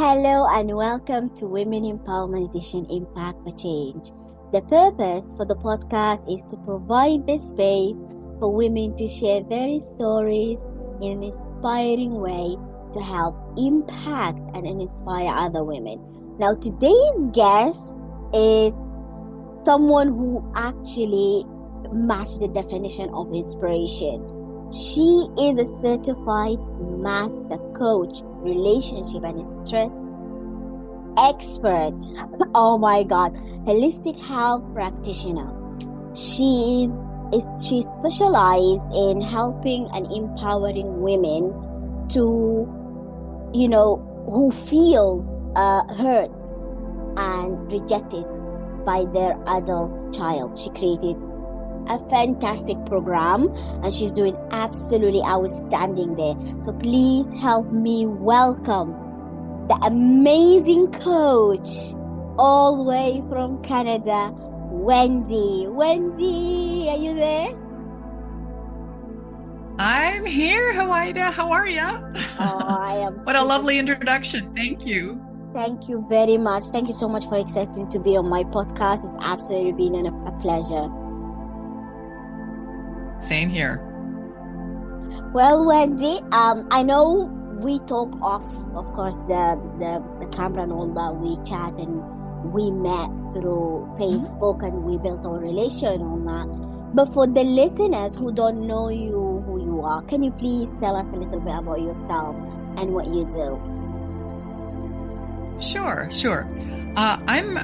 Hello and welcome to Women Empowerment Edition Impact for Change. The purpose for the podcast is to provide the space for women to share their stories in an inspiring way to help impact and inspire other women. Now, today's guest is someone who actually matched the definition of inspiration. She is a certified master coach, relationship and stress expert. Oh my God, holistic health practitioner. She specialized in helping and empowering women to, who feels hurt and rejected by their adult child. She created a fantastic program and she's doing absolutely outstanding there. So please help me welcome the amazing coach all the way from Canada, Wendy. Wendy, are you there? I'm here, Hawaida. How are you? I am. What a lovely introduction. Thank you. Thank you very much. Thank you so much for accepting to be on my podcast. It's absolutely been a pleasure. Same here. Well, Wendy, I know we talk off, of course, the camera and all that. We chat and we met through Facebook and we built our relation on that. But for the listeners who don't know you, who you are, can you please tell us a little bit about yourself and what you do? Sure. I'm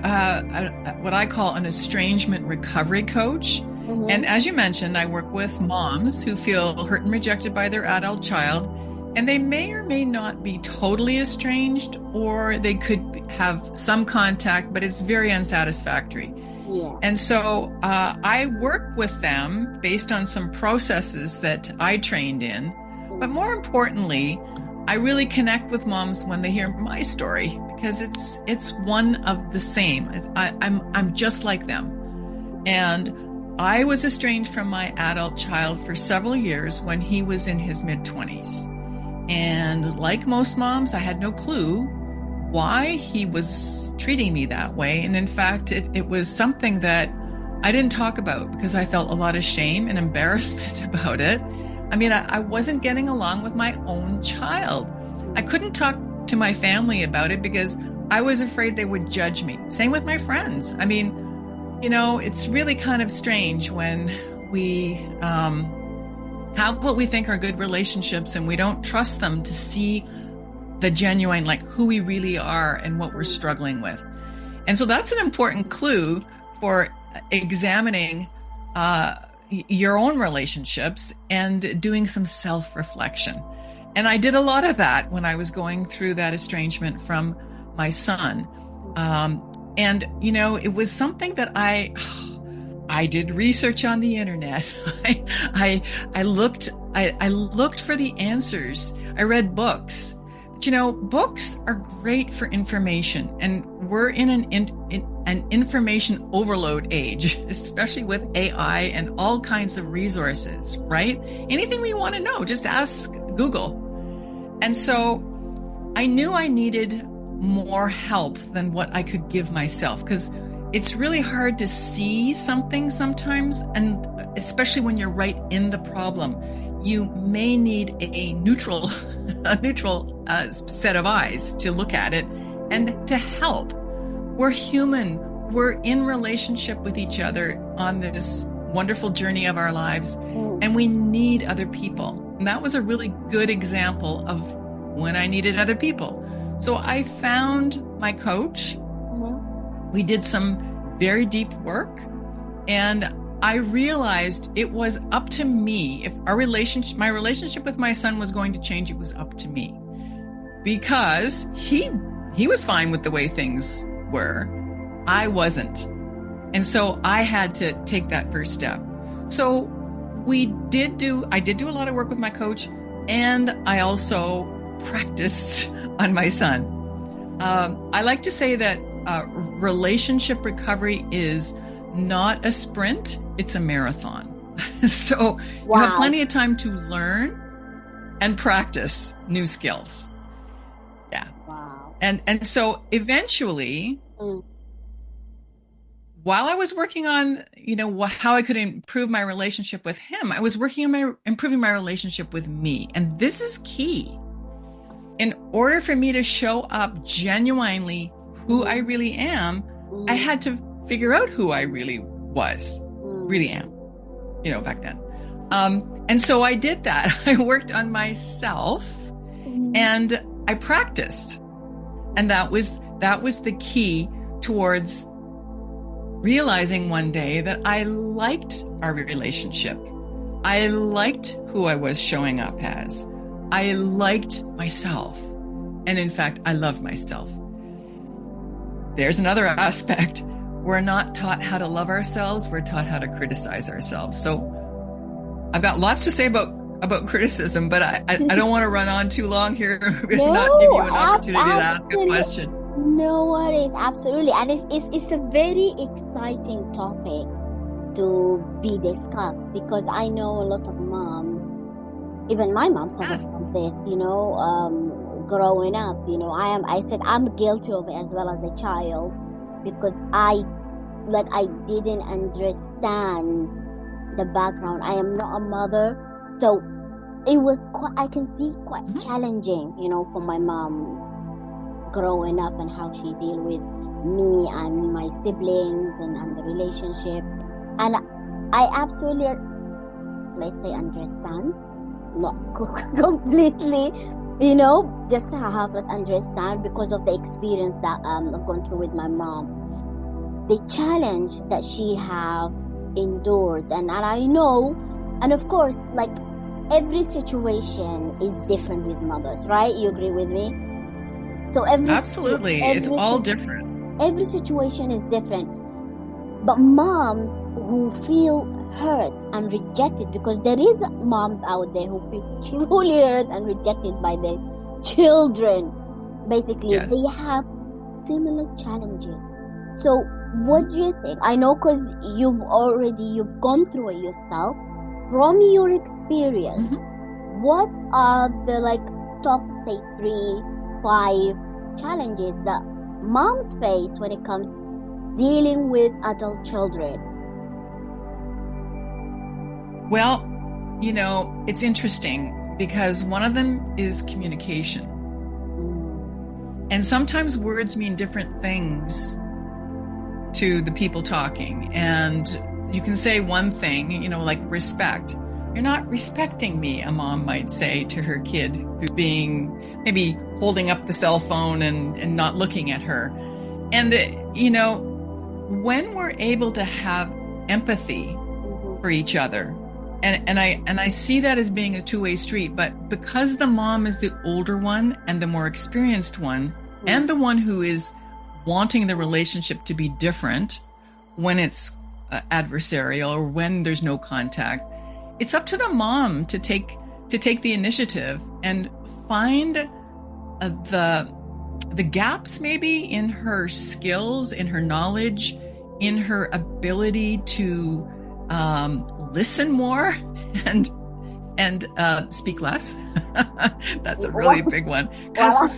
what I call an estrangement recovery coach. Mm-hmm. And as you mentioned, I work with moms who feel hurt and rejected by their adult child, and they may or may not be totally estranged, or they could have some contact, but it's very unsatisfactory. Yeah. And so I work with them based on some processes that I trained in. But more importantly, I really connect with moms when they hear my story, because it's one of the same. I'm just like them. And I was estranged from my adult child for several years when he was in his mid-20s. And like most moms, I had no clue why he was treating me that way. And in fact, it was something that I didn't talk about because I felt a lot of shame and embarrassment about it. I mean, I wasn't getting along with my own child. I couldn't talk to my family about it because I was afraid they would judge me. Same with my friends. I mean, it's really kind of strange when we have what we think are good relationships and we don't trust them to see the genuine, like who we really are and what we're struggling with. And so that's an important clue for examining your own relationships and doing some self-reflection. And I did a lot of that when I was going through that estrangement from my son. And, it was something that I did research on the internet. I looked for the answers. I read books. But, books are great for information, and we're in an information overload age, especially with AI and all kinds of resources, right? Anything we want to know, just ask Google. And so I knew I needed more help than what I could give myself, because it's really hard to see something sometimes, and especially when you're right in the problem. You may need a neutral set of eyes to look at it and to help. We're human. We're in relationship with each other on this wonderful journey of our lives, and we need other people. And that was a really good example of when I needed other people. So I found my coach. Mm-hmm. We did some very deep work, and I realized it was up to me. If my relationship with my son was going to change, it was up to me, because he was fine with the way things were. I wasn't. And so I had to take that first step. So I did do a lot of work with my coach, and I also practiced on my son. I like to say that relationship recovery is not a sprint, it's a marathon. So you have plenty of time to learn and practice new skills. Yeah. Wow. And so eventually, Mm. while I was working on, how I could improve my relationship with him, I was working on improving my relationship with me. And this is key. In order for me to show up genuinely who I really am, I had to figure out who I really really am, back then. And so I did that. I worked on myself and I practiced. And that was the key towards realizing one day that I liked our relationship. I liked who I was showing up as. I liked myself. And in fact, I loved myself. There's another aspect. We're not taught how to love ourselves. We're taught how to criticize ourselves. So I've got lots to say about criticism, but I don't want to run on too long here and not give you an opportunity to ask a question. No worries, absolutely. And it's a very exciting topic to be discussed, because I know a lot of moms, even my mom suffers from this, growing up, I said I'm guilty of it as well as a child, because I didn't understand the background. I am not a mother, so it was quite challenging, for my mom growing up, and how she deal with me and my siblings and the relationship. And I absolutely, let's say, understand, not completely, just have that understand because of the experience that I've gone through with my mom, the challenge that she have endured. And I know, and of course, like, every situation is different with mothers, right? You agree with me? So absolutely, it's all different. Every situation is different. But moms who feel hurt and rejected, because there is moms out there who feel truly hurt and rejected by their children, basically, yes, they have similar challenges. So what do you think? I know, because you've gone through it yourself. From your experience, what are the top, say, 3-5 challenges that moms face when it comes dealing with adult children? Well, it's interesting because one of them is communication. And sometimes words mean different things to the people talking. And you can say one thing, like respect. You're not respecting me, a mom might say to her kid who's being maybe holding up the cell phone and not looking at her. And, when we're able to have empathy for each other, and I see that as being a two-way street, but because the mom is the older one and the more experienced one, and the one who is wanting the relationship to be different when it's adversarial or when there's no contact, it's up to the mom to take the initiative and find the gaps maybe in her skills, in her knowledge, in her ability to listen more and speak less. That's a really big one, because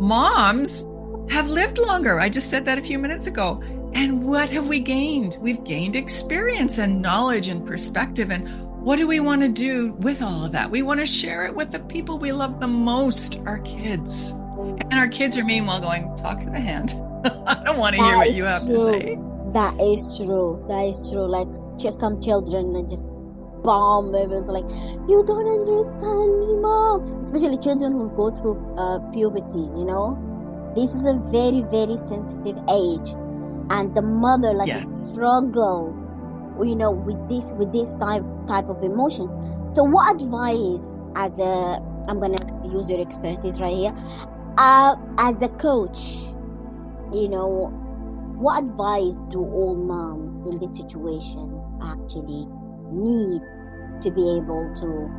moms have lived longer. I just said that a few minutes ago. And what have we gained? We've gained experience and knowledge and perspective. And what do we want to do with all of that? We want to share it with the people we love the most, our kids. And our kids are meanwhile going, talk to the hand. I don't want to hear what you have to say. That is true. Like, some children are just bomb. It was like, you don't understand me, mom. Especially children who go through puberty, This is a very, very sensitive age. And the mother struggle, with this type of emotion. So what advice, I'm going to use your expertise right here, as a coach, what advice do all moms in this situation actually need to be able to,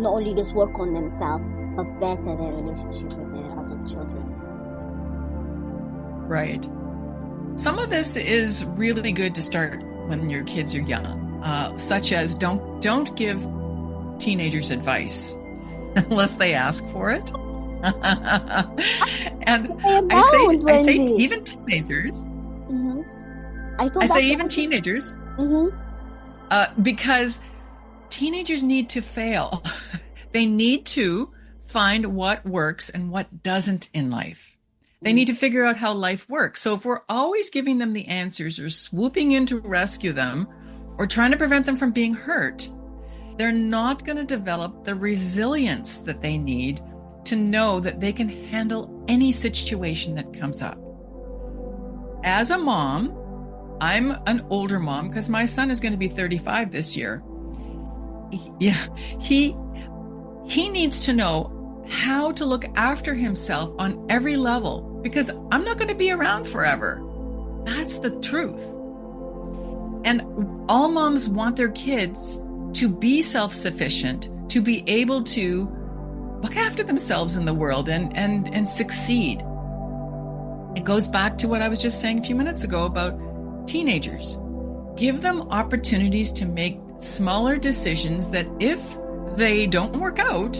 not only just work on themselves, but better their relationship with their adult children? Right. Some of this is really good to start when your kids are young, such as don't give teenagers advice unless they ask for it. And Abound, I say Wendy. even teenagers. Mm-hmm. I say even teenagers. Mm-hmm. Because teenagers need to fail. They need to find what works and what doesn't in life. They need to figure out how life works. So if we're always giving them the answers or swooping in to rescue them or trying to prevent them from being hurt, they're not going to develop the resilience that they need to know that they can handle any situation that comes up. As a mom, I'm an older mom because my son is going to be 35 this year. He needs to know how to look after himself on every level because I'm not going to be around forever. That's the truth. And all moms want their kids to be self-sufficient, to be able to look after themselves in the world and succeed. It goes back to what I was just saying a few minutes ago about teenagers. Give them opportunities to make smaller decisions that if they don't work out,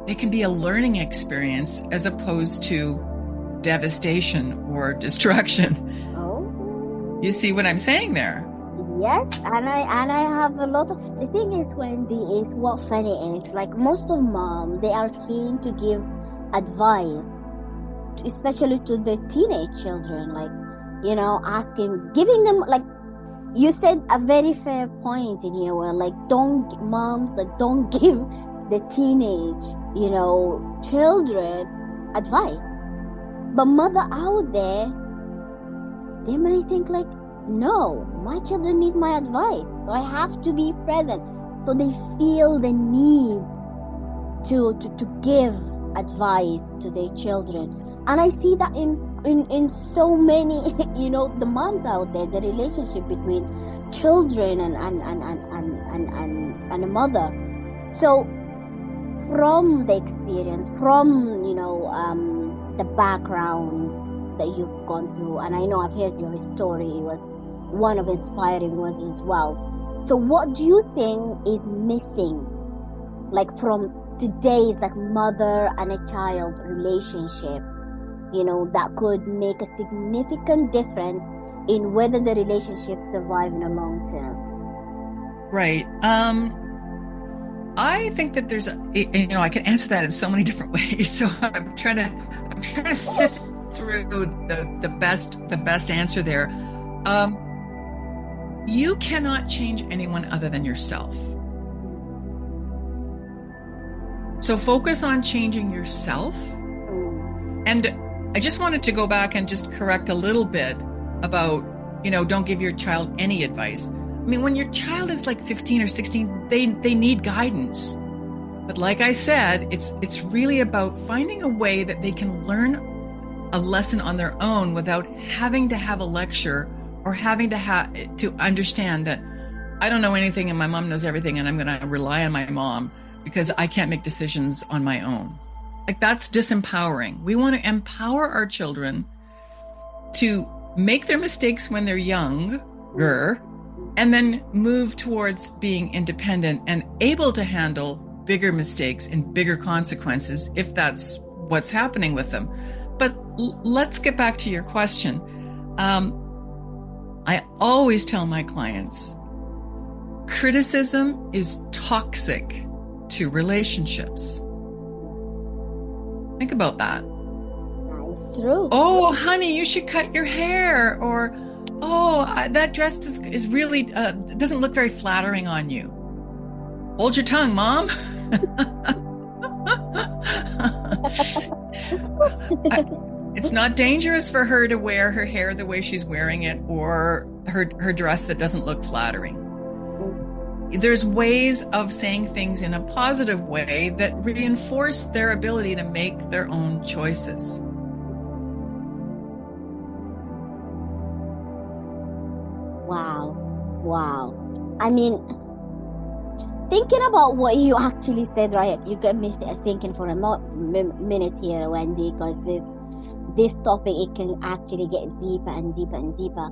it can be a learning experience as opposed to devastation or destruction. Oh. You see what I'm saying there? Yes, and I have a lot of, the thing is, Wendy, is what funny is, like most of mom, they are keen to give advice, especially to the teenage children, like, you know, giving them, like, you said a very fair point in here where, like, don't give the teenage, you know, children advice. But mother out there, they might think like, no, my children need my advice, so I have to be present. So they feel the need to give advice to their children. And I see that in so many, you know, the moms out there, the relationship between children and a mother. So from the experience, from, you know, the background that you've gone through, and I know I've heard your story, it was one of inspiring ones as well. So what do you think is missing, like from today's like mother and a child relationship, you know, that could make a significant difference in whether the relationship survive in the long term? Right. I think that there's, you know, I can answer that in so many different ways. So I'm trying to sift through the best answer there. You cannot change anyone other than yourself. So focus on changing yourself. And I just wanted to go back and just correct a little bit about, you know, don't give your child any advice. I mean, when your child is like 15 or 16, they need guidance. But like I said, it's really about finding a way that they can learn a lesson on their own without having to have a lecture or having to understand that I don't know anything and my mom knows everything and I'm going to rely on my mom because I can't make decisions on my own. Like, that's disempowering. We want to empower our children to make their mistakes when they're younger and then move towards being independent and able to handle bigger mistakes and bigger consequences if that's what's happening with them. But let's get back to your question. I always tell my clients, criticism is toxic to relationships. Think about that. That is true. Oh, honey, you should cut your hair. Or, oh, that dress is really, doesn't look very flattering on you. Hold your tongue, Mom. It's not dangerous for her to wear her hair the way she's wearing it or her dress that doesn't look flattering. There's ways of saying things in a positive way that reinforce their ability to make their own choices. Wow. I mean, thinking about what you actually said, right? You got me thinking for a minute here, Wendy, because this topic, it can actually get deeper and deeper and deeper.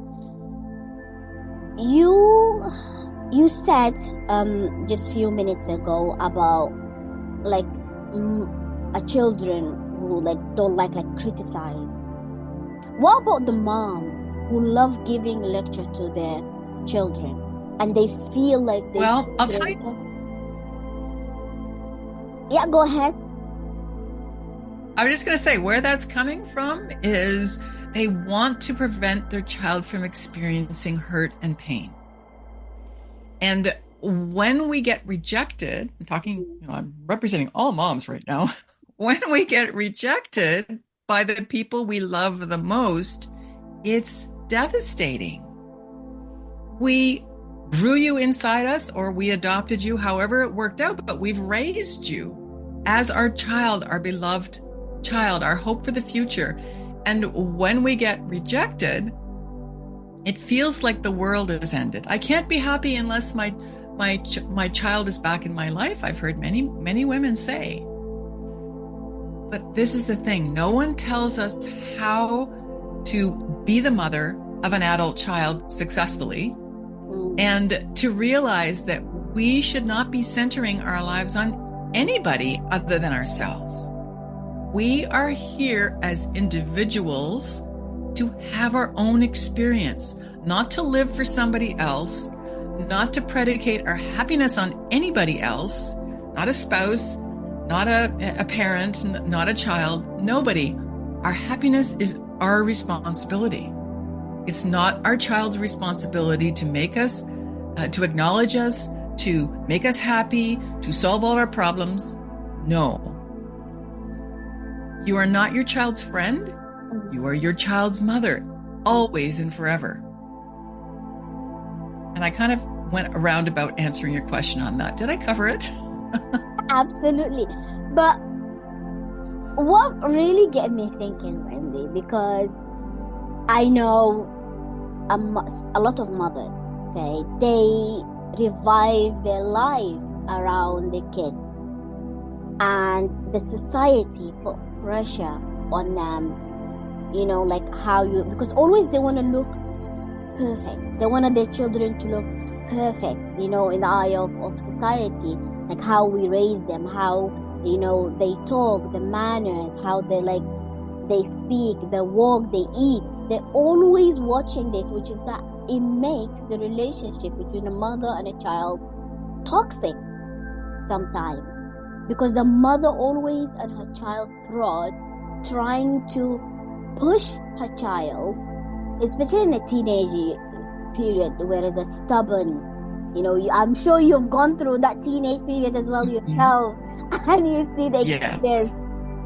You said just a few minutes ago about like a children who like don't like criticize. What about the moms who love giving lecture to their children and they feel like they... Well, I'll tell you. Yeah, go ahead. I was just going to say where that's coming from is they want to prevent their child from experiencing hurt and pain. And when we get rejected, I'm representing all moms right now. When we get rejected by the people we love the most, it's devastating. We grew you inside us, or we adopted you, however it worked out, but we've raised you as our child, our beloved child, our hope for the future. And when we get rejected, it feels like the world has ended. I can't be happy unless my child is back in my life, I've heard many women say. But this is the thing. No one tells us how to be the mother of an adult child successfully, and to realize that we should not be centering our lives on anybody other than ourselves. We are here as individuals to have our own experience, not to live for somebody else, not to predicate our happiness on anybody else, not a spouse, not a parent, not a child, nobody. Our happiness is our responsibility. It's not our child's responsibility to make us, to acknowledge us, to make us happy, to solve all our problems. No. You are not your child's friend. You are your child's mother, always and forever. And I kind of went around about answering your question on that. Did I cover it? Absolutely. But what really get me thinking, Wendy, because I know a lot of mothers, okay, they revive their lives around the kids, and the society put pressure on them, because always they want to look perfect. They wanted their children to look perfect, in the eye of society, like how we raise them, how, they talk, the manners, how they speak, the walk, they eat. They're always watching this, which is that it makes the relationship between a mother and a child toxic sometimes, because the mother always at her child's throat, trying to push her child, especially in a teenage period where it's a stubborn, I'm sure you've gone through that teenage period as well yourself, and you see this,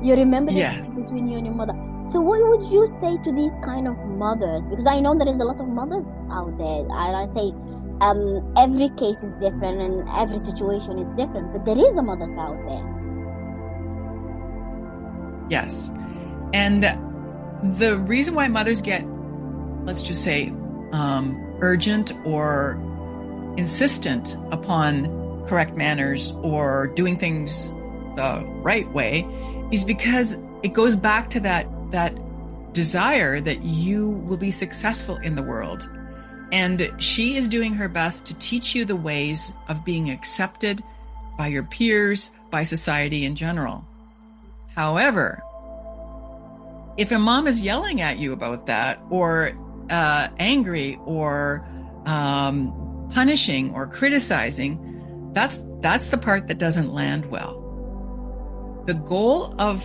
you remember the between you and your mother. So what would you say to these kind of mothers? Because I know there is a lot of mothers out there. I say every case is different and every situation is different, but there is a mothers out there. Yes. And the reason why mothers get, let's just say, urgent or insistent upon correct manners or doing things the right way is because it goes back to that desire that you will be successful in the world. And she is doing her best to teach you the ways of being accepted by your peers, by society in general. However, if a mom is yelling at you about that, or angry, or punishing or criticizing, that's the part that doesn't land well. The goal of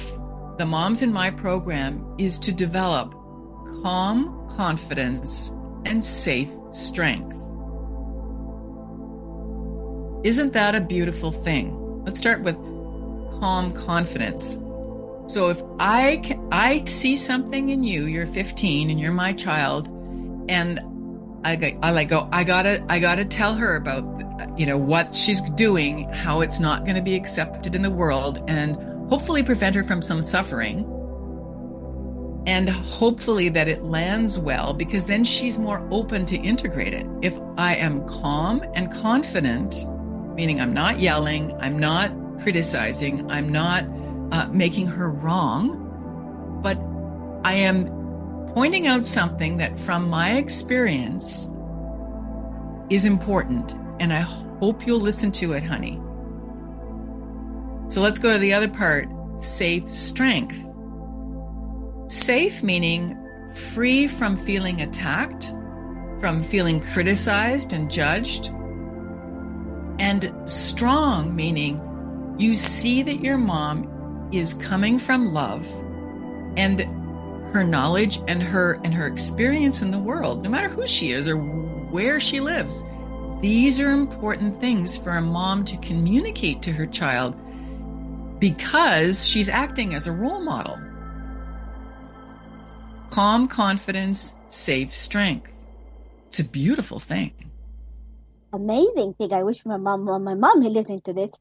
the moms in my program is to develop calm confidence and safe strength. Isn't that a beautiful thing? Let's start with calm confidence. So if I see something in you, you're 15 and you're my child, and I gotta tell her about, what she's doing, how it's not going to be accepted in the world, and hopefully prevent her from some suffering, and hopefully that it lands well, because then she's more open to integrate it. If I am calm and confident, meaning I'm not yelling, I'm not criticizing, I'm not making her wrong, but I am pointing out something that from my experience is important, and I hope you'll listen to it, honey. So let's go to the other part, safe strength. safe meaning free from feeling attacked, from feeling criticized and judged. And strong meaning you see that your mom is coming from love, and her knowledge and her experience in the world, no matter who she is or where she lives. These are important things for a mom to communicate to her child because she's acting as a role model. Calm confidence, safe strength. It's a beautiful thing. Amazing thing. I wish my mom had listened to this.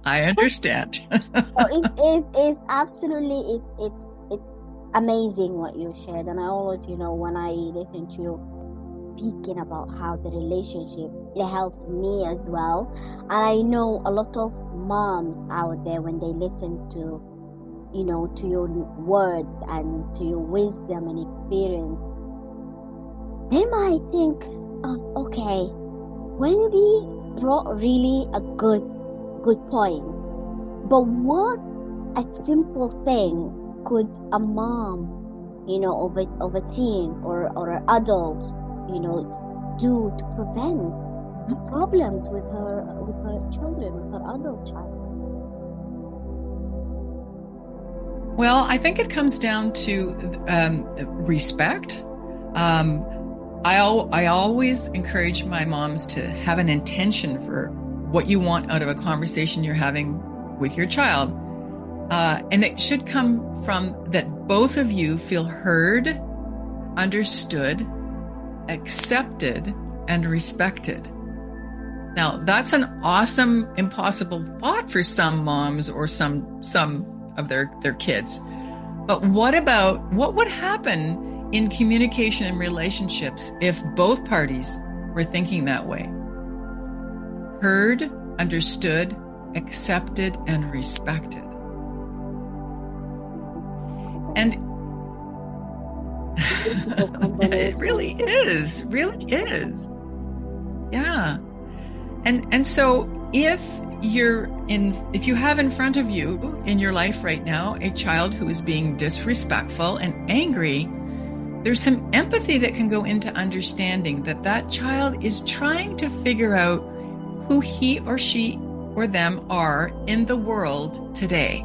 I understand. It's absolutely, it's amazing what you shared. And I always, when I listen to you speaking about how the relationship, it helps me as well. And I know a lot of moms out there, when they listen to, to your words and to your wisdom and experience, they might think, oh, okay, Wendy brought really a good point. But what a simple thing could a mom, of a teen or an adult, do to prevent problems with her children, with her adult child? Well, I think it comes down to respect. I always encourage my moms to have an intention for what you want out of a conversation you're having with your child. And it should come from that both of you feel heard, understood, accepted, and respected. Now, that's an awesome, impossible thought for some moms or some of their kids. But what would happen in communication and relationships if both parties were thinking that way? Heard, understood, accepted, and respected. And it really is. Yeah. And so if you have in front of you in your life right now a child who is being disrespectful and angry, there's some empathy that can go into understanding that child is trying to figure out who he or she or them are in the world today.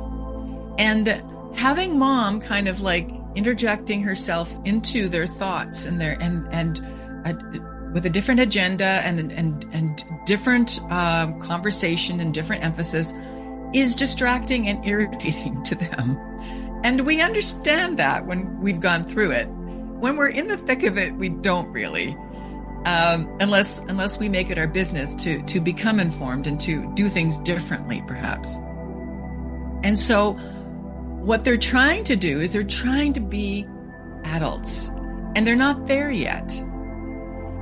And having mom kind of like interjecting herself into their thoughts and with a different agenda and different conversation and different emphasis is distracting and irritating to them. And we understand that when we've gone through it. When we're in the thick of it, we don't really, unless we make it our business to become informed and to do things differently, perhaps. And so what they're trying to do is they're trying to be adults, and they're not there yet.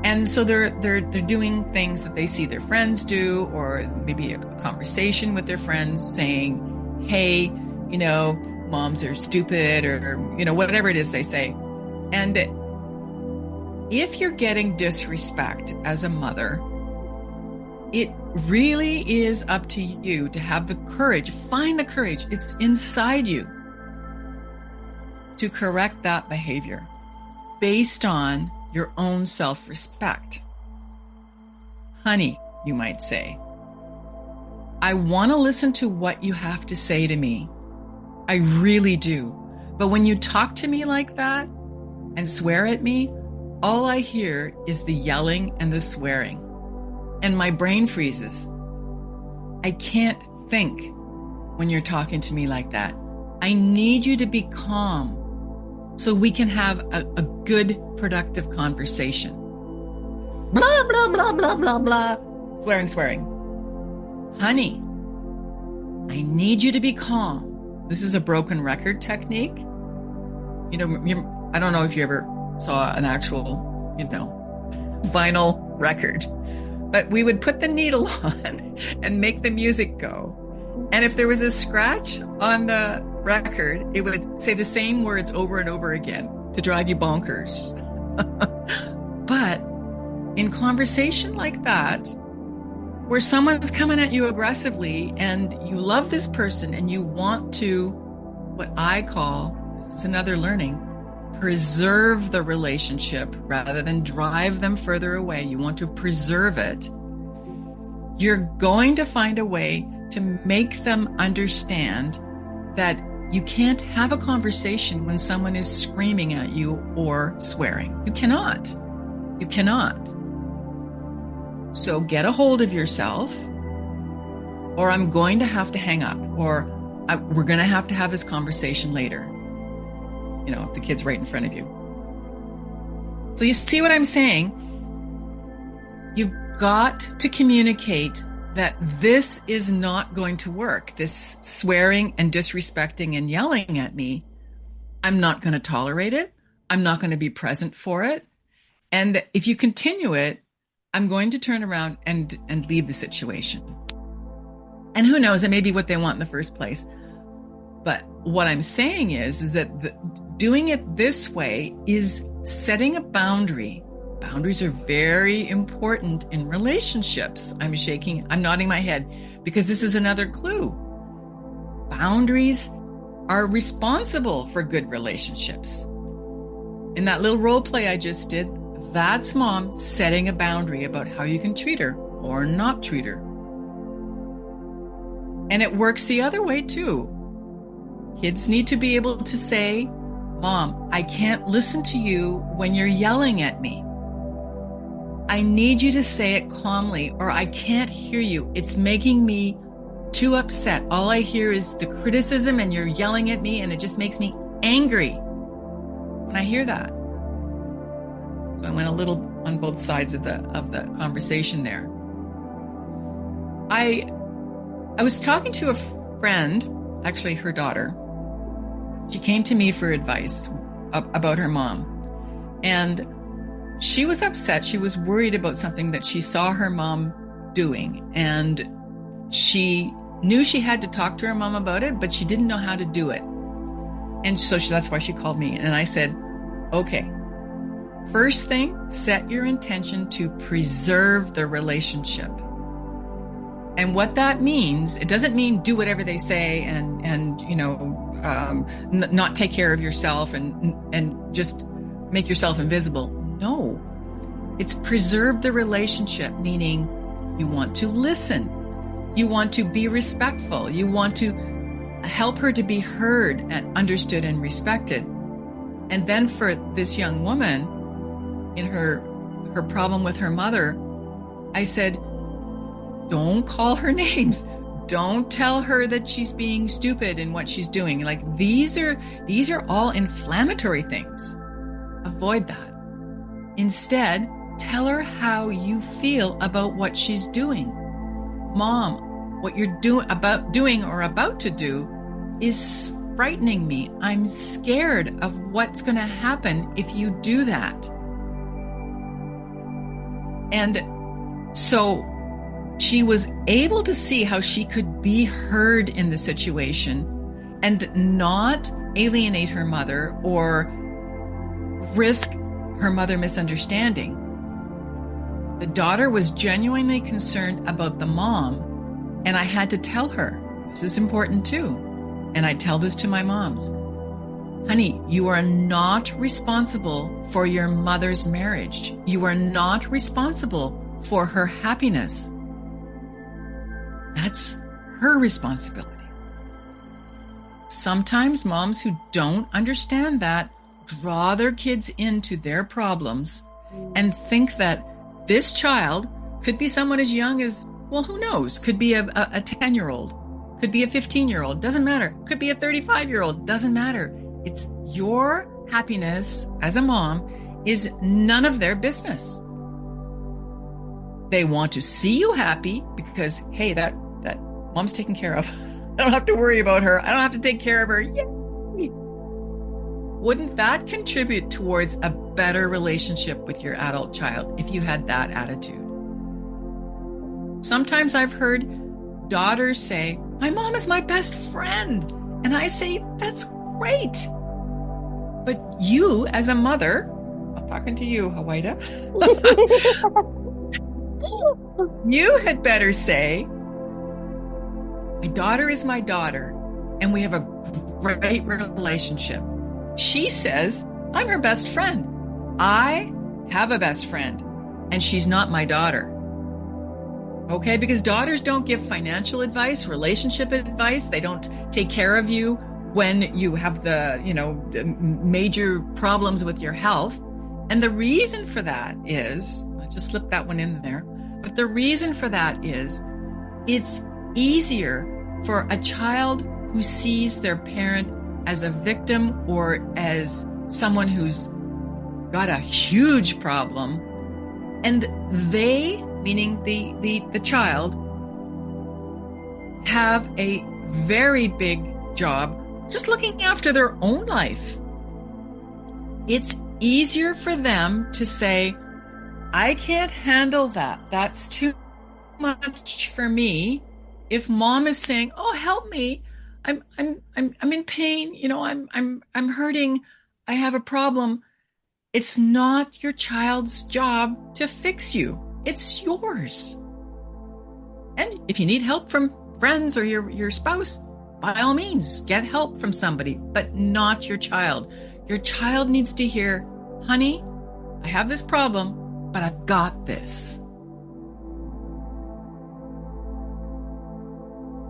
And so they're doing things that they see their friends do, or maybe a conversation with their friends saying, hey, moms are stupid, or, whatever it is they say. And if you're getting disrespect as a mother, it really is up to you to have the courage, find the courage, it's inside you, to correct that behavior based on your own self-respect. Honey, you might say, I want to listen to what you have to say to me. I really do. But when you talk to me like that and swear at me, all I hear is the yelling and the swearing. And my brain freezes. I can't think when you're talking to me like that. I need you to be calm so we can have a good, productive conversation. Blah, blah, blah, blah, blah, blah. Swearing. Honey, I need you to be calm. This is a broken record technique. I don't know if you ever saw an actual, vinyl record, but we would put the needle on and make the music go. And if there was a scratch on the record, it would say the same words over and over again to drive you bonkers. But in conversation like that, where someone's coming at you aggressively and you love this person and you want to, what I call, this is another learning, preserve the relationship rather than drive them further away. You want to preserve it. You're going to find a way to make them understand that you can't have a conversation when someone is screaming at you or swearing. You cannot. You cannot. So get a hold of yourself, or I'm going to have to hang up, or we're going to have this conversation later. You know, if the kid's right in front of you. So you see what I'm saying? You've got to communicate that this is not going to work. This swearing and disrespecting and yelling at me, I'm not going to tolerate it. I'm not going to be present for it. And if you continue it, I'm going to turn around and leave the situation. And who knows, it may be what they want in the first place. But what I'm saying is that doing it this way is setting a boundary. Boundaries are very important in relationships. I'm nodding my head because this is another clue. Boundaries are responsible for good relationships. In that little role play I just did, that's mom setting a boundary about how you can treat her or not treat her. And it works the other way too. Kids need to be able to say, Mom, I can't listen to you when you're yelling at me. I need you to say it calmly, or I can't hear you. It's making me too upset. All I hear is the criticism and you're yelling at me, and it just makes me angry when I hear that. So I went a little on both sides of the conversation there. I was talking to a friend, actually her daughter. She came to me for advice about her mom. And she was upset. She was worried about something that she saw her mom doing. And she knew she had to talk to her mom about it, but she didn't know how to do it. And so that's why she called me. And I said, okay, first thing, set your intention to preserve the relationship. And what that means, it doesn't mean do whatever they say and you know, not take care of yourself and just make yourself invisible. No, it's preserve the relationship, meaning you want to listen. You want to be respectful. You want to help her to be heard and understood and respected. And then for this young woman, in her problem with her mother, I said, don't call her names. Don't tell her that she's being stupid in what she's doing. Like these are all inflammatory things. Avoid that. Instead, tell her how you feel about what she's doing. Mom, what you're doing or about to do is frightening me. I'm scared of what's going to happen if you do that. And so she was able to see how she could be heard in the situation and not alienate her mother or risk her mother misunderstanding. The daughter was genuinely concerned about the mom, and I had to tell her, this is important too. And I tell this to my moms. Honey, you are not responsible for your mother's marriage. You are not responsible for her happiness. That's her responsibility. Sometimes moms who don't understand that draw their kids into their problems and think that this child could be someone as young as, well, who knows? Could be a 10-year-old, could be a 15-year-old, doesn't matter. Could be a 35-year-old, doesn't matter. It's your happiness as a mom is none of their business. They want to see you happy because, hey, that mom's taken care of. I don't have to worry about her. I don't have to take care of her. Yay! Wouldn't that contribute towards a better relationship with your adult child if you had that attitude? Sometimes I've heard daughters say, my mom is my best friend. And I say, that's great. But you as a mother, I'm talking to you, Hawaida. You had better say, my daughter is my daughter, and we have a great relationship. She says, I'm her best friend. I have a best friend, and she's not my daughter. Okay, because daughters don't give financial advice, relationship advice. They don't take care of you when you have the, major problems with your health. And the reason for that is, I just slipped that one in there, but the reason for that is it's easier for a child who sees their parent as a victim or as someone who's got a huge problem, and they, meaning the child, have a very big job just looking after their own life. It's easier for them to say, I can't handle that. That's too much for me. If mom is saying, oh, help me. I'm in pain. I'm hurting. I have a problem. It's not your child's job to fix you. It's yours. And if you need help from friends or your spouse, by all means, get help from somebody, but not your child. Your child needs to hear, honey, I have this problem, but I've got this.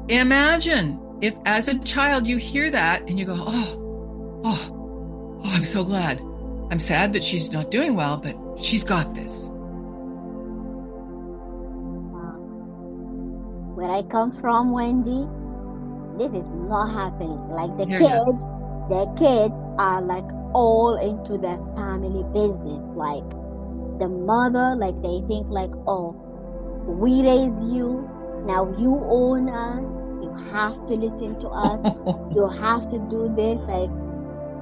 Imagine if as a child you hear that and you go, oh, I'm so glad. I'm sad that she's not doing well, but she's got this. Where I come from, Wendy, this is not happening. Like the kids are like all into their family business. Like the mother, like they think like, oh, we raise you, now you own us, you have to listen to us, you have to do this. Like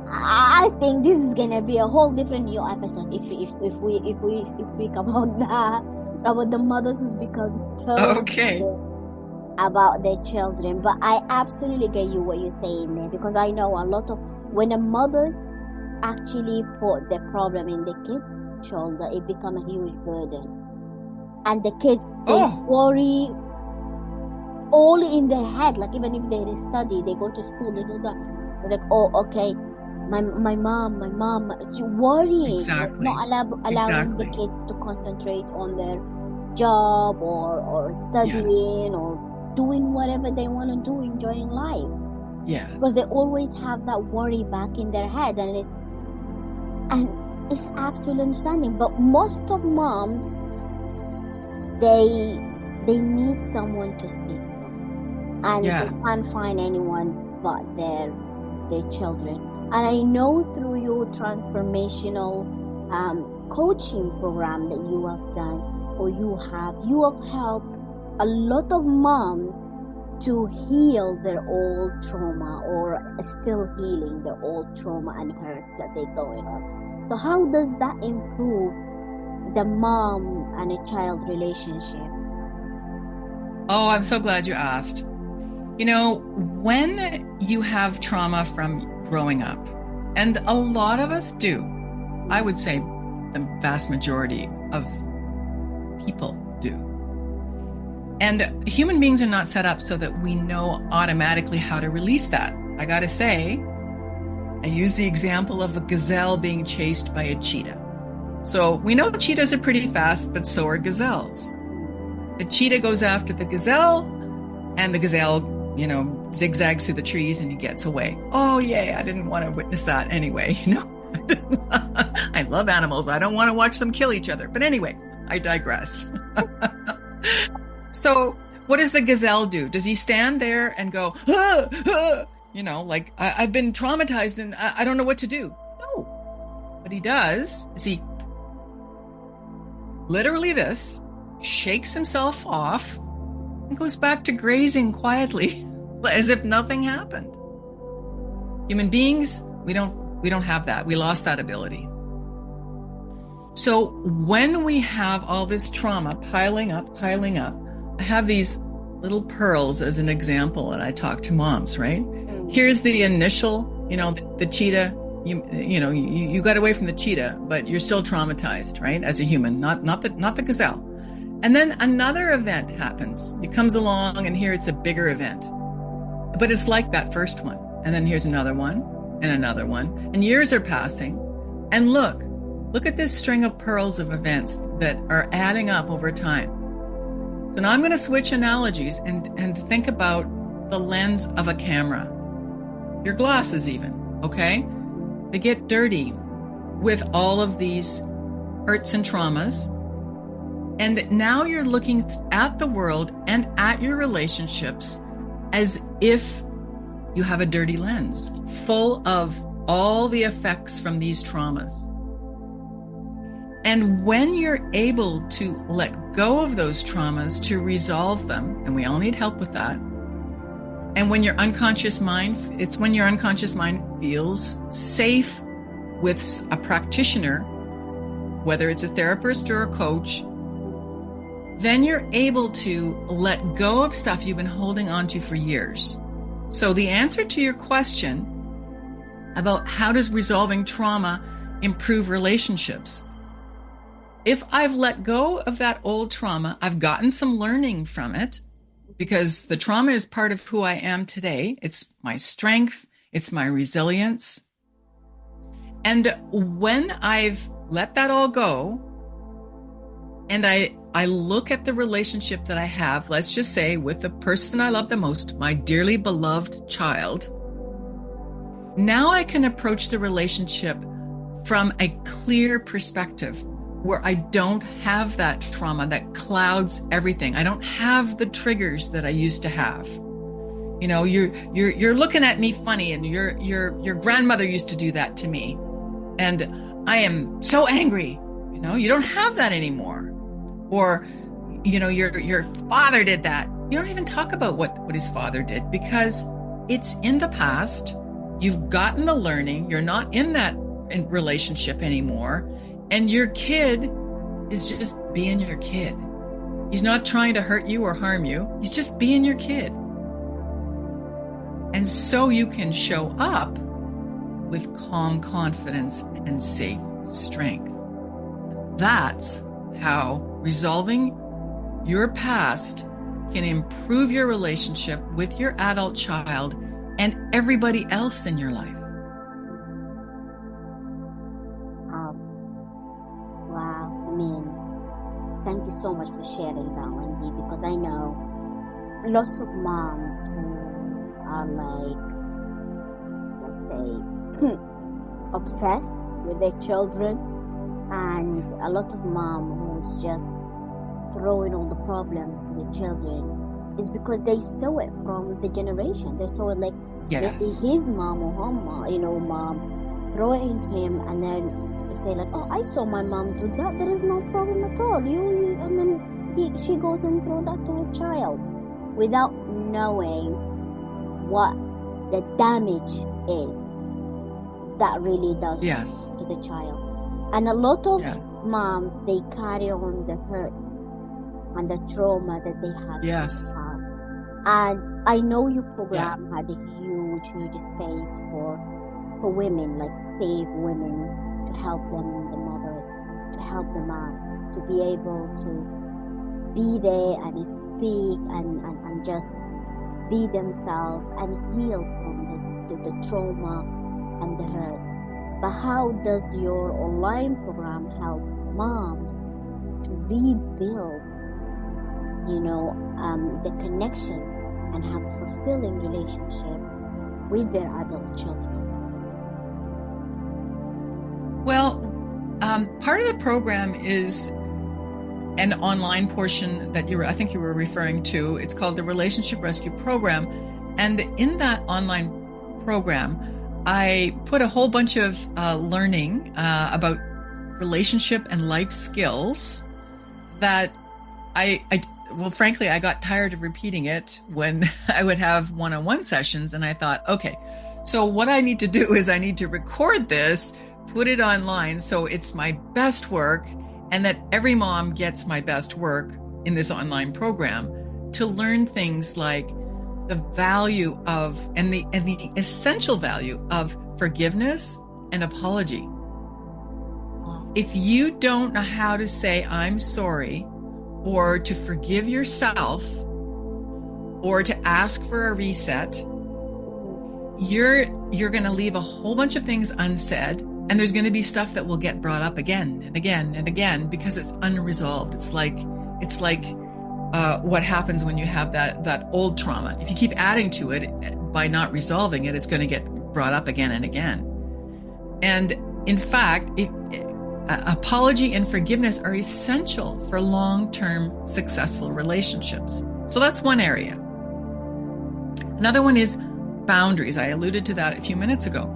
I think this is gonna be a whole different new episode if we speak about that, about the mothers who's become so about their children. But I absolutely get you what you're saying there, because I know a lot of when the mothers actually put the problem in the kid's shoulder, it becomes a huge burden, and the kids they worry all in their head. Like even if they study, they go to school, they do that. They're like, oh, okay, my mom, you're worrying. Exactly. Not allowing the kids to concentrate on their job or studying or doing whatever they want to do, enjoying life. Yes. Because they always have that worry back in their head, and it's absolutely understanding. But most of moms, they need someone to speak to, and they can't find anyone but their children. And I know through your transformational coaching program that you have done, or you have helped a lot of moms to heal their old trauma, or still healing their old trauma and hurts that they're going on. So how does that improve the mom and a child relationship? Oh, I'm so glad you asked. When you have trauma from growing up, and a lot of us do, I would say the vast majority of people do. And human beings are not set up so that we know automatically how to release that. I got to say, I use the example of a gazelle being chased by a cheetah. So we know cheetahs are pretty fast, but so are gazelles. The cheetah goes after the gazelle, and the gazelle, zigzags through the trees and he gets away. Oh, yay, I didn't want to witness that anyway, I love animals. I don't want to watch them kill each other. But anyway, I digress. So what does the gazelle do? Does he stand there and go, like I've been traumatized and I don't know what to do? No. What he does is he literally shakes himself off and goes back to grazing quietly as if nothing happened. Human beings, we don't have that. We lost that ability. So when we have all this trauma piling up, I have these little pearls as an example, and I talk to moms, right? Here's the initial, the cheetah, you got away from the cheetah, but you're still traumatized, right? As a human, not the gazelle. And then another event happens. It comes along, and here it's a bigger event. But it's like that first one. And then here's another one, and another one. And years are passing. And look at this string of pearls of events that are adding up over time. So now I'm going to switch analogies and think about the lens of a camera. Your glasses even, okay? They get dirty with all of these hurts and traumas. And now you're looking at the world and at your relationships as if you have a dirty lens full of all the effects from these traumas. And when you're able to let go of those traumas to resolve them, and we all need help with that, and when your unconscious mind, it's when your unconscious mind feels safe with a practitioner, whether it's a therapist or a coach, then you're able to let go of stuff you've been holding on to for years. So the answer to your question about how does resolving trauma improve relationships? If I've let go of that old trauma, I've gotten some learning from it, because the trauma is part of who I am today. It's my strength. It's my resilience. And when I've let that all go, and I look at the relationship that I have, let's just say with the person I love the most, my dearly beloved child, now I can approach the relationship from a clear perspective where I don't have that trauma that clouds everything. I don't have the triggers that I used to have. You know, you're looking at me funny, and your grandmother used to do that to me, and I am so angry. You know, you don't have that anymore. Or, you know, your father did that. You don't even talk about what his father did, because it's in the past. You've gotten the learning. You're not in that relationship anymore. And your kid is just being your kid. He's not trying to hurt you or harm you. He's just being your kid. And so you can show up with calm confidence and safe strength. That's how resolving your past can improve your relationship with your adult child and everybody else in your life. Wow. I mean, thank you so much for sharing that, Wendy, because I know lots of moms who are like, let's say, obsessed with their children, and a lot of mom who's just throwing all the problems to the children is because they saw it from the generation. They saw it like, yes, his mom or her mom, mom throw it in him, and then they say like, oh, I saw my mom do that. There is no problem at all. And then she goes and throw that to her child without knowing what the damage is that really does yes, to the child. And a lot of yes, moms, they carry on the hurt and the trauma that they have. yes, And I know your program had a huge space for women, like save women, to help them, the mothers, to help them out, to be able to be there and speak and just be themselves and heal from the trauma and the hurt. But how does your online program help moms to rebuild, the connection and have a fulfilling relationship with their adult children? Well, part of the program is an online portion that I think you were referring to. It's called the Relationship Rescue Program. And in that online program, I put a whole bunch of learning about relationship and life skills that frankly, I got tired of repeating it when I would have one-on-one sessions. And I thought, okay, so what I need to do is I need to record this, put it online so it's my best work, and that every mom gets my best work in this online program to learn things like the value of and the essential value of forgiveness and apology. If you don't know how to say I'm sorry, or to forgive yourself or to ask for a reset, you're going to leave a whole bunch of things unsaid, and there's going to be stuff that will get brought up again and again and again because it's unresolved. It's like what happens when you have that old trauma. If you keep adding to it by not resolving it, it's going to get brought up again and again. And in fact, apology and forgiveness are essential for long-term successful relationships. So that's one area. Another one is boundaries. I alluded to that a few minutes ago.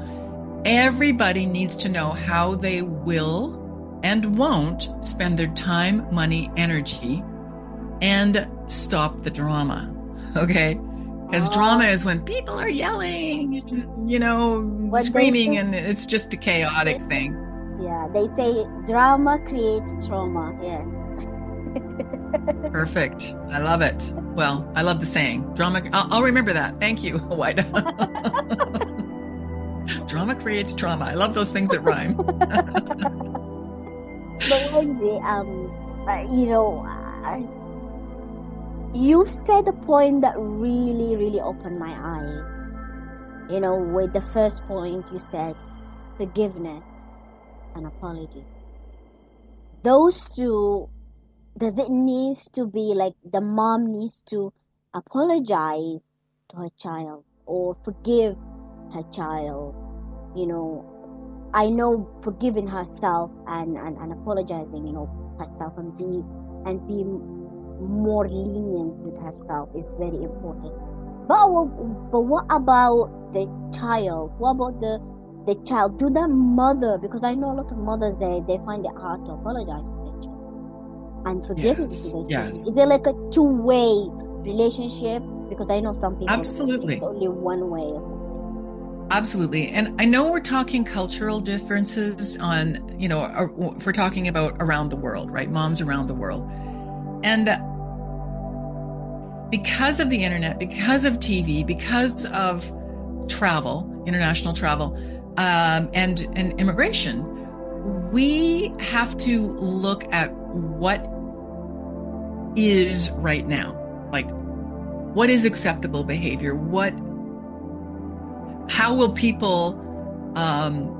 Everybody needs to know how they will and won't spend their time, money, energy, and stop the drama. Okay? Because drama is when people are yelling, screaming, and it's just a chaotic thing. Yeah, they say drama creates trauma. Yes. Perfect. I love it. Well, I love the saying. Drama. I'll remember that. Thank you, Wida. Drama creates trauma. I love those things that rhyme. But Wendy, you've said a point that really, really opened my eyes. With the first point you said, forgiveness and apology. Those two, does it need to be like the mom needs to apologize to her child or forgive her child? I know forgiving herself and apologizing, herself and be more lenient with herself is very important. But what about the child? What about the child? Do the mother, because I know a lot of mothers they find it hard to apologize to their child and forgive it to their child. Is there like a two-way relationship? Because I know some people absolutely it's only one way or something. Absolutely. And I know we're talking cultural differences on, if we're talking about around the world, right? Moms around the world. And because of the internet, because of TV, because of travel, international travel, and immigration, we have to look at what is right now. Like, what is acceptable behavior? How will people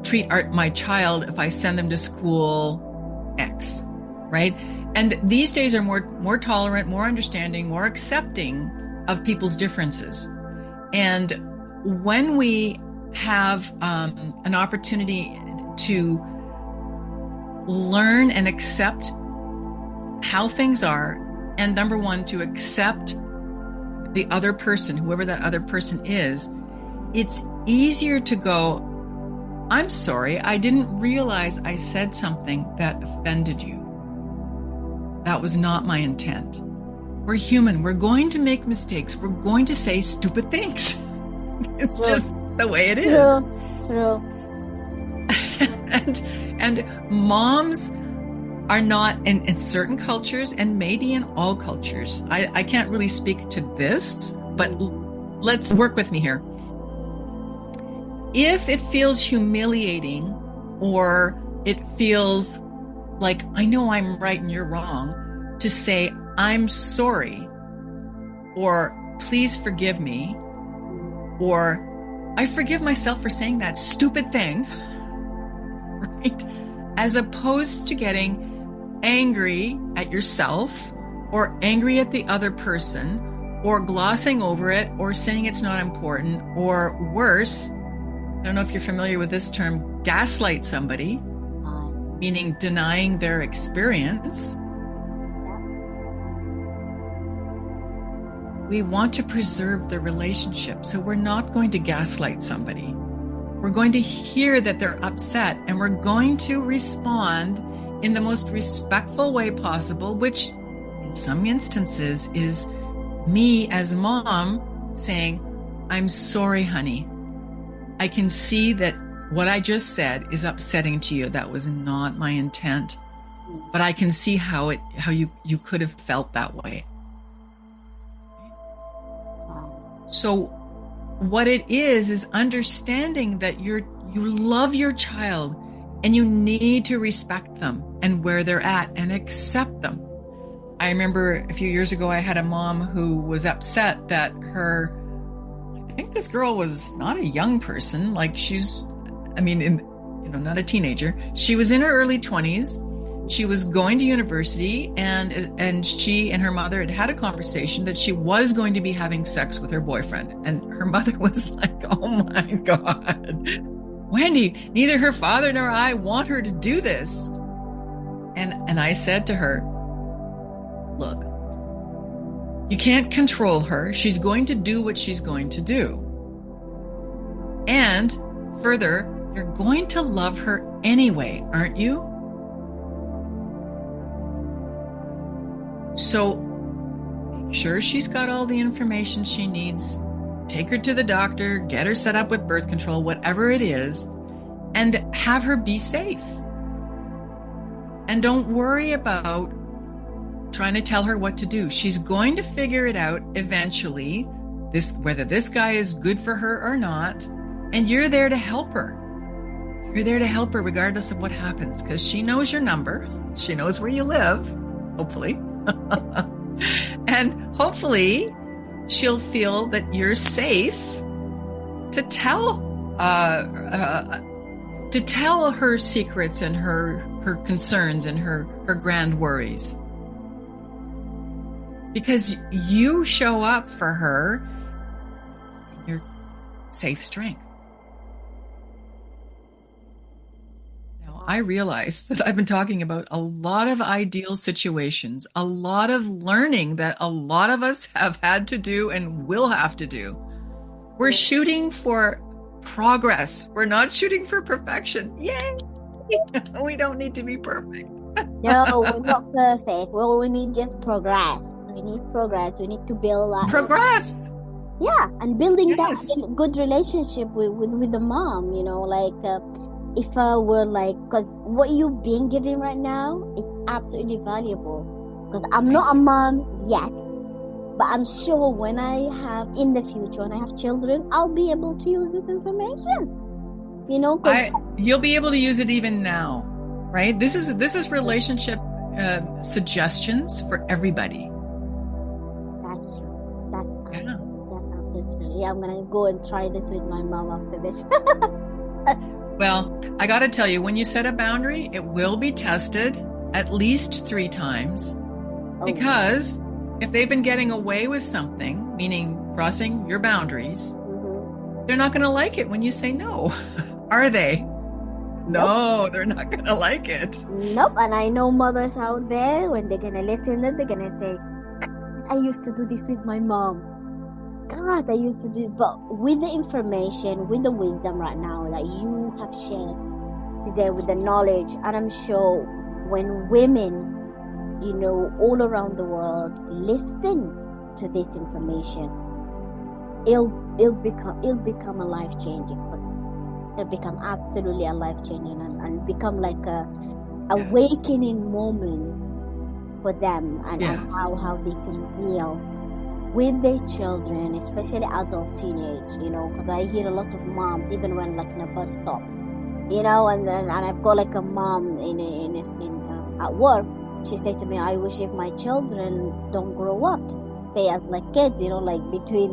treat my child if I send them to school X, right? And these days are more tolerant, more understanding, more accepting of people's differences. And when we have an opportunity to learn and accept how things are, and number one, to accept the other person, whoever that other person is, it's easier to go, I'm sorry, I didn't realize I said something that offended you. That was not my intent. We're human. We're going to make mistakes. We're going to say stupid things. It's just the way it is. True. And moms are not in certain cultures, and maybe in all cultures. I can't really speak to this, but let's work with me here. If it feels humiliating, or it feels like I know I'm right and you're wrong, to say I'm sorry, or please forgive me, or I forgive myself for saying that stupid thing, right? As opposed to getting angry at yourself or angry at the other person, or glossing over it, or saying it's not important, or worse, I don't know if you're familiar with this term, gaslight somebody, meaning denying their experience. We want to preserve the relationship, so we're not going to gaslight somebody. We're going to hear that they're upset, and we're going to respond in the most respectful way possible, which in some instances is me as mom saying, I'm sorry, honey. I can see that what I just said is upsetting to you. That was not my intent, but I can see how you could have felt that way. So what it is understanding that you love your child and you need to respect them and where they're at and accept them. I remember a few years ago, I had a mom who was upset that I think this girl was not a young person. Like not a teenager. She was in her early 20s. She was going to university, and she and her mother had a conversation that she was going to be having sex with her boyfriend. And her mother was like, oh my God, Wendy, neither her father nor I want her to do this. And I said to her, look, you can't control her. She's going to do what she's going to do. And further, you're going to love her anyway, aren't you? So make sure she's got all the information she needs. Take her to the doctor, get her set up with birth control, whatever it is, and have her be safe. And don't worry about trying to tell her what to do. She's going to figure it out eventually, whether this guy is good for her or not, and you're there to help her. You're there to help her regardless of what happens, because she knows your number. She knows where you live, hopefully. And hopefully she'll feel that you're safe to tell her secrets and her concerns and her grand worries. Because you show up for her in your safe strength. I realize that I've been talking about a lot of ideal situations, a lot of learning that a lot of us have had to do and will have to do. We're shooting for progress. We're not shooting for perfection. Yay! We don't need to be perfect. No, we're not perfect. Well, we need just progress. We need progress. We need to build progress. Yeah, and building that good relationship with the mom, if we're because what you're being given right now, it's absolutely valuable. Because I'm not a mom yet, but I'm sure when I have, in the future, when I have children, I'll be able to use this information. You'll be able to use it even now, right? This is relationship suggestions for everybody. That's true. That's absolutely true. Yeah, I'm gonna go and try this with my mom after this. Well, I got to tell you, when you set a boundary, it will be tested at least 3 times. Because if they've been getting away with something, meaning crossing your boundaries, they're not going to like it when you say no. Are they? No, they're not going to like it. Nope. And I know mothers out there, when they're going to listen, they're going to say, I used to do this with my mom. God, I used to do it. But with the information, with the wisdom right now that you have shared today, with the knowledge, and I'm sure when women, all around the world listen to this information, it'll become a life-changing for them. It'll become absolutely a life-changing and become like a awakening moment for them, and how they can deal with their children, especially adult teenage, because I hear a lot of moms, even when in a bus stop, and I've got a mom at work. She said to me, I wish if my children don't grow up to stay as kids, between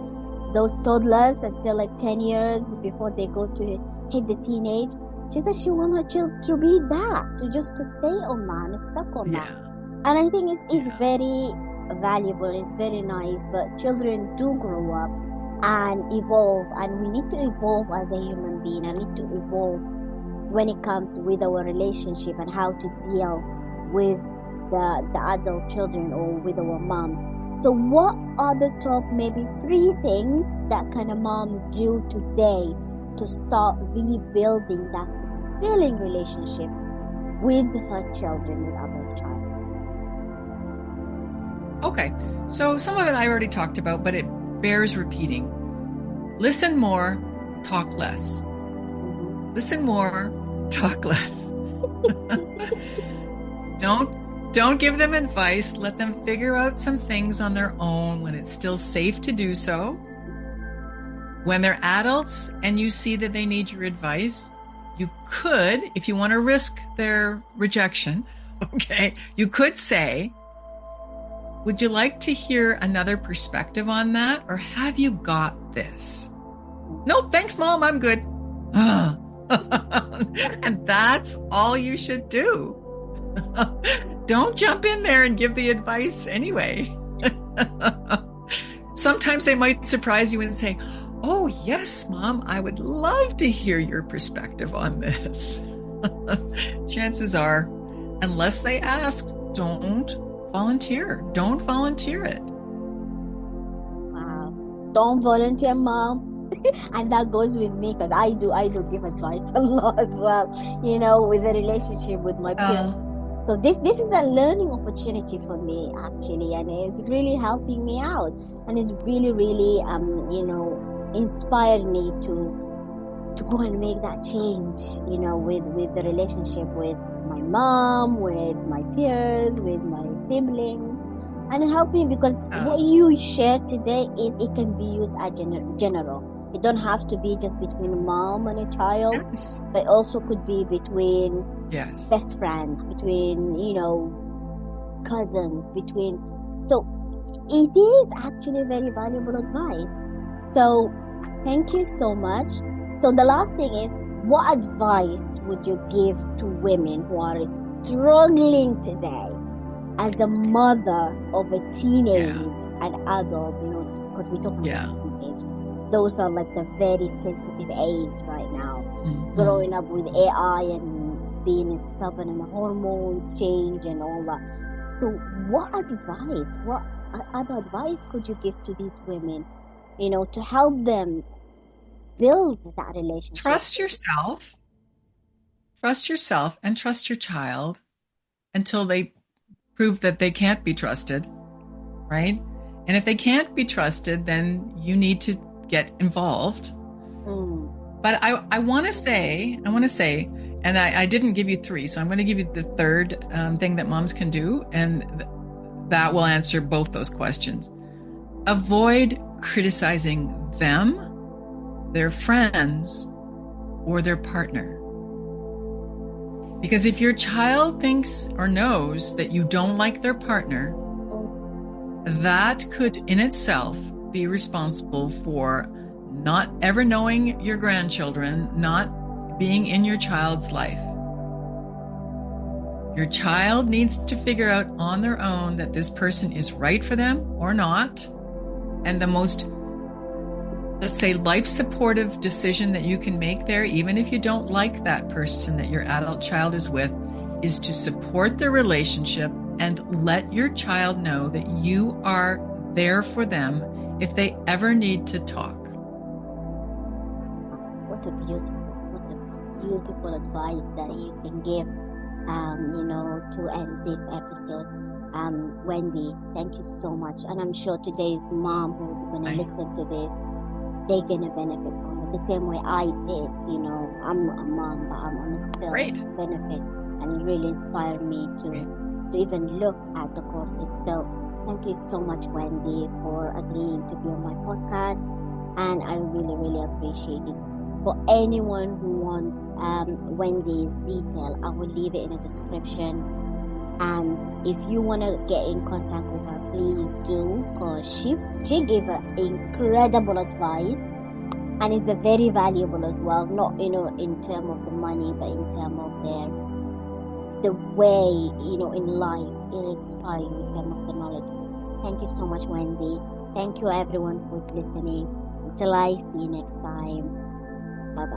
those toddlers until 10 years before they go to hit the teenage. She said she wants her children to be that, to stay on that and stuck on that. And I think it's very valuable, it's very nice, but children do grow up and evolve, and we need to evolve as a human being, and need to evolve when it comes with our relationship and how to deal with the adult children or with our moms. So what are the top maybe 3 things that can a mom do today to start rebuilding that fulfilling relationship with her children, with our child? Okay, so some of it I already talked about, but it bears repeating. Listen more, talk less. Listen more, talk less. Don't give them advice. Let them figure out some things on their own when it's still safe to do so. When they're adults and you see that they need your advice, you could, if you want to risk their rejection, you could say, would you like to hear another perspective on that? Or have you got this? Nope, thanks, Mom, I'm good. And that's all you should do. Don't jump in there and give the advice anyway. Sometimes they might surprise you and say, oh, yes, Mom, I would love to hear your perspective on this. Chances are, unless they ask, don't volunteer. Don't volunteer it. Wow. Don't volunteer, Mom. And that goes with me, because I do give advice a lot as well, with the relationship with my peers. So this is a learning opportunity for me, actually, and it's really helping me out, and it's really, really inspired me to go and make that change, with the relationship with my mom, with my peers, with my siblings, and helping, because what you share today, it can be used as general. It don't have to be just between a mom and a child, yes, but also could be between yes, best friends, between, cousins, so it is actually very valuable advice. So thank you so much. So the last thing is, what advice would you give to women who are struggling today as a mother of a teenage and adult, because we talk about teenage. Those are like the very sensitive age right now. Mm-hmm. Growing up with AI and being stubborn and hormones change and all that. So what other advice could you give to these women, to help them build that relationship? Trust yourself and trust your child until they prove that they can't be trusted, right? And if they can't be trusted, then you need to get involved. But I want to say, and I didn't give you 3, so I'm going to give you the third thing that moms can do, and that will answer both those questions. Avoid criticizing them, their friends, or their partner. Because if your child thinks or knows that you don't like their partner, that could in itself be responsible for not ever knowing your grandchildren, not being in your child's life. Your child needs to figure out on their own that this person is right for them or not. And the most, let's say, life supportive decision that you can make there, even if you don't like that person that your adult child is with, is to support the relationship and let your child know that you are there for them if they ever need to talk. What a beautiful advice that you can give, to end this episode. Wendy, thank you so much. And I'm sure today's mom who's going to listen to this, they're going to benefit from it the same way I did. I'm a mom, but I'm still benefit, and it really inspired me to even look at the courses. So thank you so much, Wendy, for agreeing to be on my podcast, and I really, really appreciate it. For anyone who wants Wendy's detail, I will leave it in the description. And if you want to get in contact with her, please do, because she gave her incredible advice, and it's very valuable as well. Not in terms of the money, but in terms of the way in life it inspires you in terms of the knowledge. Thank you so much, Wendy. Thank you everyone who's listening. Until I see you next time. Bye bye.